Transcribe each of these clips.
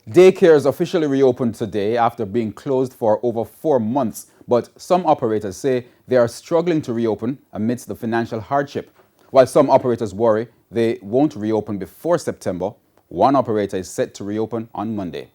Daycares officially reopened today after being closed for over 4 months, but some operators say they are struggling to reopen amidst the financial hardship. While some operators worry they won't reopen before September, one operator is set to reopen on Monday.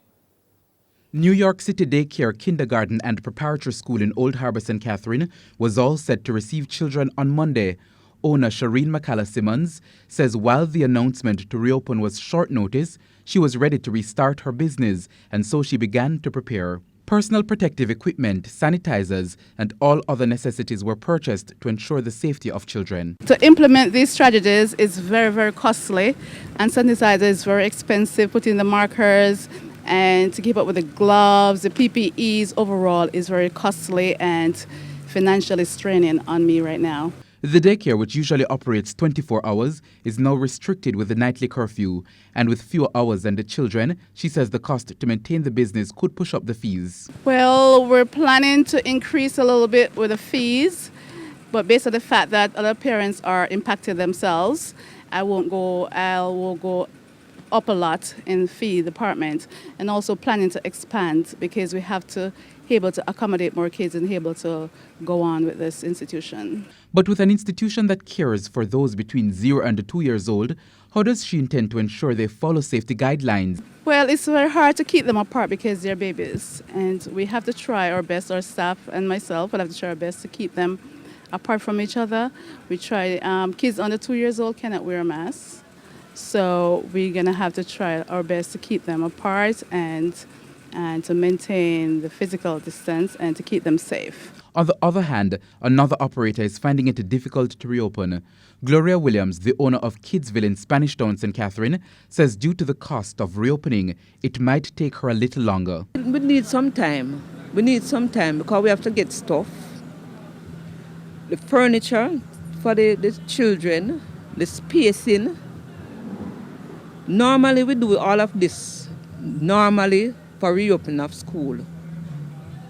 New York City Daycare Kindergarten and Preparatory School in Old Harbor, St. Catherine was all set to receive children on Monday. Owner Shireen McCalla-Simmons says while the announcement to reopen was short notice, she was ready to restart her business, and so she began to prepare. Personal protective equipment, sanitizers, and all other necessities were purchased to ensure the safety of children. To implement these strategies is very, very costly, and sanitizer is very expensive, putting the markers, and to keep up with the gloves, the PPEs overall is very costly and financially straining on me right now. The daycare, which usually operates 24 hours, is now restricted with the nightly curfew. And with fewer hours than the children, she says the cost to maintain the business could push up the fees. Well, we're planning to increase a little bit with the fees, but based on the fact that other parents are impacted themselves, I will go up a lot in fee department, and also planning to expand because we have to be able to accommodate more kids and be able to go on with this institution. But with an institution that cares for those between 0 and 2 years old, how does she intend to ensure they follow safety guidelines? Well, it's very hard to keep them apart because they're babies, and we have to try our best, our staff and myself will have to try our best to keep them apart from each other. We try, kids under 2 years old cannot wear a mask. So we're going to have to try our best to keep them apart and to maintain the physical distance and to keep them safe. On the other hand, another operator is finding it difficult to reopen. Gloria Williams, the owner of Kidsville in Spanish Town, St. Catherine, says due to the cost of reopening, it might take her a little longer. We need some time. We need some time because we have to get stuff, the furniture for the children, the spacing. Normally we do all of this for reopening of school,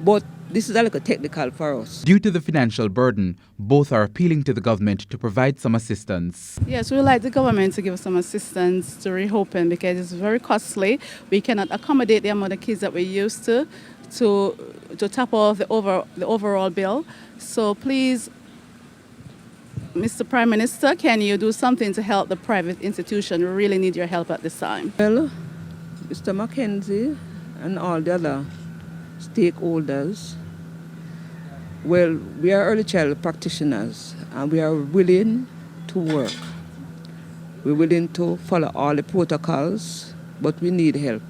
but this is a little technical for us. Due to the financial burden, both are appealing to the government to provide some assistance. Yes, we would like the government to give us some assistance to reopen because it's very costly. We cannot accommodate the amount of kids that we used to top off the overall bill. So please, Mr. Prime Minister, can you do something to help the private institution? We really need your help at this time. Well, Mr. Mackenzie and all the other stakeholders, well, we are early child practitioners and we are willing to work. We're willing to follow all the protocols, but we need help.